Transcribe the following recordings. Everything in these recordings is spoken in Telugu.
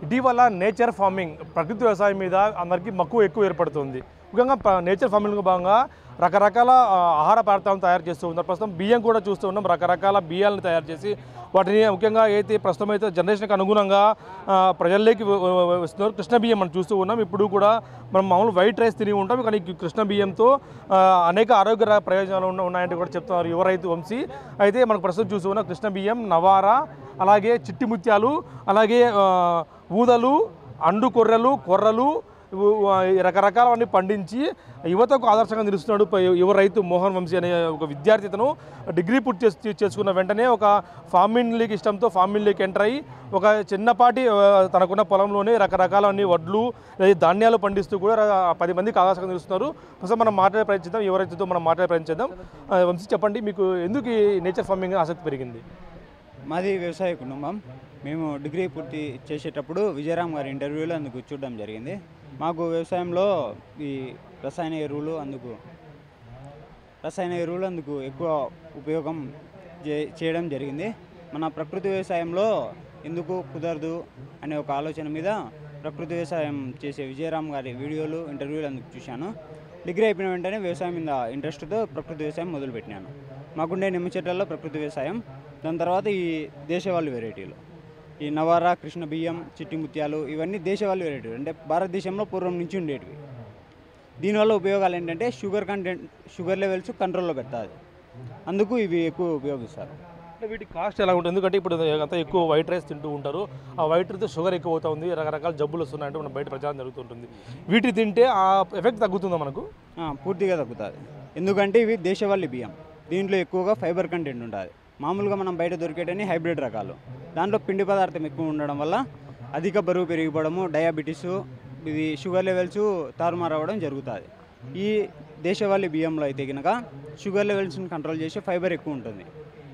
ఇటీవల నేచర్ ఫార్మింగ్ ప్రకృతి వ్యవసాయం మీద అందరికీ మక్కువ ఎక్కువ ఏర్పడుతుంది. ముఖ్యంగా నేచర్ ఫార్మింగ్లో భాగంగా రకరకాల ఆహార పదార్థాలను తయారు చేస్తూ ఉన్నారు. ప్రస్తుతం బియ్యం కూడా చూస్తూ ఉన్నాం. రకరకాల బియ్యాలను తయారు చేసి వాటిని ముఖ్యంగా అయితే ప్రస్తుతం అయితే జనరేషన్కి అనుగుణంగా ప్రజల్లోకి వస్తున్నారు. కృష్ణ బియ్యం మనం చూస్తూ ఉన్నాం. ఇప్పుడు కూడా మనం మామూలు వైట్ రైస్ తిని ఉంటాం, కానీ కృష్ణ బియ్యంతో అనేక ఆరోగ్య ప్రయోజనాలు ఉన్నాయంటే కూడా చెప్తున్నారు యువ రైతు వంశీ. అయితే మనకు ప్రస్తుతం చూస్తూ ఉన్నాం కృష్ణ బియ్యం, నవారా, అలాగే చిట్టి ముత్యాలు, అలాగే ఊదలు, అండు కొర్రలు రకరకాలవన్నీ పండించి యువతకు ఆదర్శంగా నిలుస్తున్నాడు యువ రైతు మోహన్ వంశీ అనే ఒక విద్యార్థి. అతను డిగ్రీ పూర్తి చేసుకున్న వెంటనే ఒక ఫార్మింగ్కి ఇష్టంతో ఫార్మింగ్లోకి ఎంటర్ అయ్యి ఒక చిన్నపాటి తనకున్న పొలంలోనే రకరకాలన్నీ వడ్లు ధాన్యాలు పండిస్తూ కూడా 10 మందికి ఆదర్శంగా నిలుస్తున్నారు. ప్రస్తుతం మనం మాట్లాడే ప్రయత్నిద్దాం, యువ రైతుతో మనం మాట్లాడే ప్రయత్నిద్దాం. వంశీ, చెప్పండి, మీకు ఎందుకు ఈ నేచర్ ఫార్మింగ్ ఆసక్తి పెరిగింది? మాది వ్యవసాయ కుటుంబం. మేము డిగ్రీ పూర్తి చేసేటప్పుడు విజయరామ్ గారి ఇంటర్వ్యూలో అందుకు చూడడం జరిగింది. మాకు వ్యవసాయంలో ఈ రసాయన ఎరువులు అందుకు ఎక్కువ ఉపయోగం చేయడం జరిగింది. మన ప్రకృతి వ్యవసాయంలో ఎందుకు కుదరదు అనే ఒక ఆలోచన మీద ప్రకృతి వ్యవసాయం చేసే విజయరామ్ గారి వీడియోలు, ఇంటర్వ్యూలు అందుకు చూశాను. డిగ్రీ అయిపోయిన వెంటనే వ్యవసాయం మీద ఇంట్రెస్ట్తో ప్రకృతి వ్యవసాయం మొదలుపెట్టినాను. మాకుండే నిమ్మ చెట్లలో ప్రకృతి వ్యవసాయం, దాని తర్వాత ఈ దేశవాళీ వెరైటీలు, ఈ నవారా, కృష్ణ బియ్యం, చిట్టి ముత్యాలు, ఇవన్నీ దేశవాళీ వెరైటీలు, అంటే భారతదేశంలో పూర్వం నుంచి ఉండేటివి. దీనివల్ల ఉపయోగాలు ఏంటంటే షుగర్ లెవెల్స్ కంట్రోల్లో పెడతాది. అందుకు ఇవి ఎక్కువ ఉపయోగిస్తారు. వీటి కాస్ట్ ఎలా ఉంటుంది? ఎందుకంటే ఇప్పుడు అంతా ఎక్కువ వైట్ రైస్ తింటూ ఉంటారు. ఆ వైట్ రైస్ షుగర్ ఎక్కువ అవుతుంది, రకరకాల జబ్బులు వస్తున్నాయంటే మనం బయట ప్రచారం జరుగుతుంటుంది. వీటి తింటే ఆ ఎఫెక్ట్ తగ్గుతుందా మనకు? పూర్తిగా తగ్గుతుంది. ఎందుకంటే ఇవి దేశవాళీ బియ్యం, దీంట్లో ఎక్కువగా ఫైబర్ కంటెంట్ ఉంటుంది. మామూలుగా మనం బయట దొరికేటని హైబ్రిడ్ రకాలు, దాంట్లో పిండి పదార్థం ఎక్కువ ఉండడం వల్ల అధిక బరువు పెరిగిపోవడము, డయాబెటీస్, ఇది షుగర్ లెవెల్స్ తారుమారు అవ్వడం జరుగుతుంది. ఈ దేశవాళీ బియ్యంలో అయితే కనుక షుగర్ లెవెల్స్ని కంట్రోల్ చేసే ఫైబర్ ఎక్కువ ఉంటుంది.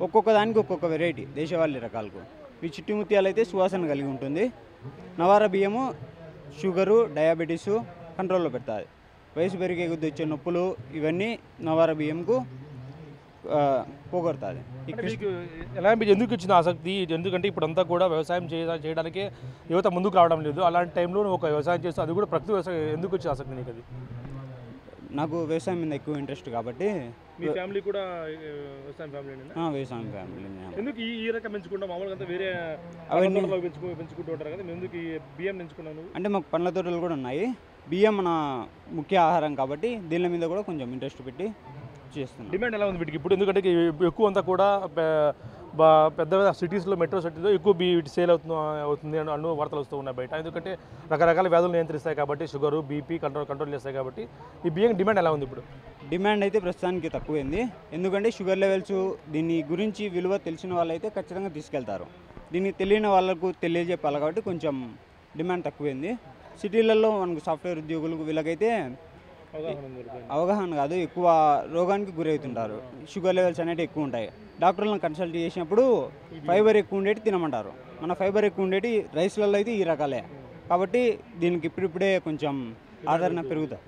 ఒక్కొక్క దానికి ఒక్కొక్క వెరైటీ దేశవాళీ రకాలకు. ఈ చిట్టి ముత్యాలు అయితే సువాసన కలిగి ఉంటుంది. నవారా బియ్యము షుగరు, డయాబెటీసు కంట్రోల్లో పెడతాది. వయసు పెరిగే కొద్ది వచ్చే నొప్పులు ఇవన్నీ నవారా బియ్యంకు పోగొడుతుంది. ఎలా ఎందుకు ఇచ్చిన ఆసక్తి? ఎందుకంటే ఇప్పుడంతా కూడా వ్యవసాయం చేయడానికి యువత ముందుకు రావడం లేదు. అలాంటి టైంలో నువ్వు ఒక వ్యవసాయం చేస్తూ అది కూడా ప్రకృతి వ్యవసాయం ఎందుకు వచ్చిన ఆసక్తి నీకు? అది నాకు వ్యవసాయం మీద ఎక్కువ ఇంట్రెస్ట్ కాబట్టి. మీ ఫ్యామిలీ కూడా వ్యవసాయం ఫ్యామిలీ? వ్యవసాయం ఫ్యామిలీ. ఎందుకు ఈ రకం పెంచుకుంటాం? మామూలుగా అంతా వేరే అవన్నీ పెంచుకుంటూ ఉంటారు కదా, ఎందుకు ఈ బియ్యం పెంచుకున్నాను? అంటే మాకు పండ్ల తోటలు కూడా ఉన్నాయి. బియ్యం మన ముఖ్య ఆహారం కాబట్టి దీని మీద కూడా కొంచెం ఇంట్రెస్ట్ పెట్టి చేస్తున్నాం. డిమాండ్ ఎలా ఉంది వీటికి ఇప్పుడు? ఎందుకంటే ఎక్కువ అంతా కూడా పెద్ద సిటీస్లో, మెట్రో సిటీలో ఎక్కువ వీటి సేల్ అవుతుంది అన్న వార్తలు వస్తూ ఉన్నాయి బయట. ఎందుకంటే రకరకాల వ్యాధులు నియంత్రిస్తాయి కాబట్టి, షుగరు, బీపీ కంట్రోల్ చేస్తాయి కాబట్టి. ఈ బియ్యం డిమాండ్ ఎలా ఉంది ఇప్పుడు? డిమాండ్ అయితే ప్రస్తుతానికి తక్కువైంది. ఎందుకంటే షుగర్ లెవెల్స్ దీని గురించి విలువ తెలిసిన వాళ్ళైతే ఖచ్చితంగా తీసుకెళ్తారు. దీన్ని తెలియని వాళ్ళకు తెలియజెప్పాలి కాబట్టి కొంచెం డిమాండ్ తక్కువైంది. సిటీలలో మనకు సాఫ్ట్వేర్ ఉద్యోగులకు వీళ్ళకైతే అవగాహన కాదు, ఎక్కువ రోగానికి గురవుతుంటారు. షుగర్ లెవెల్స్ అనేవి ఎక్కువ ఉంటాయి. డాక్టర్లను కన్సల్ట్ చేసినప్పుడు ఫైబర్ ఎక్కువ ఉండేటి తినమంటారు. మన ఫైబర్ ఎక్కువ ఉండేటి రైస్లలో అయితే ఈ రకాలే కాబట్టి దీనికి ఇప్పుడిప్పుడే కొంచెం ఆదరణ పెరుగుతాయి.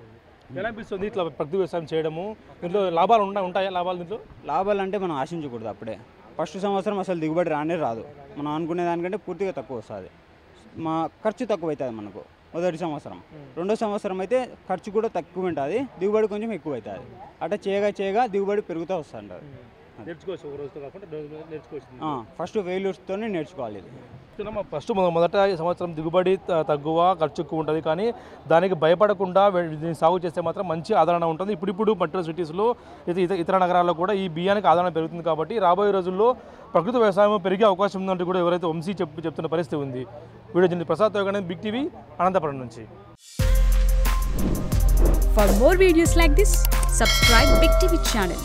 ఎలా అనిపిస్తుంది ఇట్లా ప్రకృతి వ్యవసాయం చేయడము? దీంట్లో లాభాలు ఉంటాయా? దీంట్లో లాభాలు అంటే మనం ఆశించకూడదు. అప్పుడే ఫస్ట్ సంవత్సరం అసలు దిగుబడి రాదు. మనం అనుకునే దానికంటే పూర్తిగా తక్కువ వస్తుంది. ఖర్చు తక్కువ అవుతుంది మనకు మొదటి సంవత్సరం. రెండో సంవత్సరం అయితే ఖర్చు కూడా తక్కువ ఉంటుంది, దిగుబడి కొంచెం ఎక్కువ అవుతుంది. అట్లా చేయగా దిగుబడి పెరుగుతూ వస్తుంటుంది. ఫస్ట్ ఫెయిల్యూర్స్తోనే నేర్చుకోవాలి. ఫస్ట్ మొదట సంవత్సరం దిగుబడి తక్కువ, ఖర్చు ఎక్కువ ఉంటుంది, కానీ దానికి భయపడకుండా దీన్ని సాగు చేస్తే మాత్రం మంచి ఆదరణ ఉంటుంది. ఇప్పుడు మెట్రో సిటీస్లో ఇతర నగరాల్లో కూడా ఈ బియ్యానికి ఆదరణ పెరుగుతుంది కాబట్టి రాబోయే రోజుల్లో ప్రకృతి వ్యవసాయం పెరిగే అవకాశం ఉందంటే కూడా ఎవరైతే వంశీ చెప్తున్న పరిస్థితి ఉంది. వీడియో ప్రసాద్ తోగనే, బిగ్ టీవీ, అనంతపురం నుంచి. For more videos like this, subscribe Big TV channel.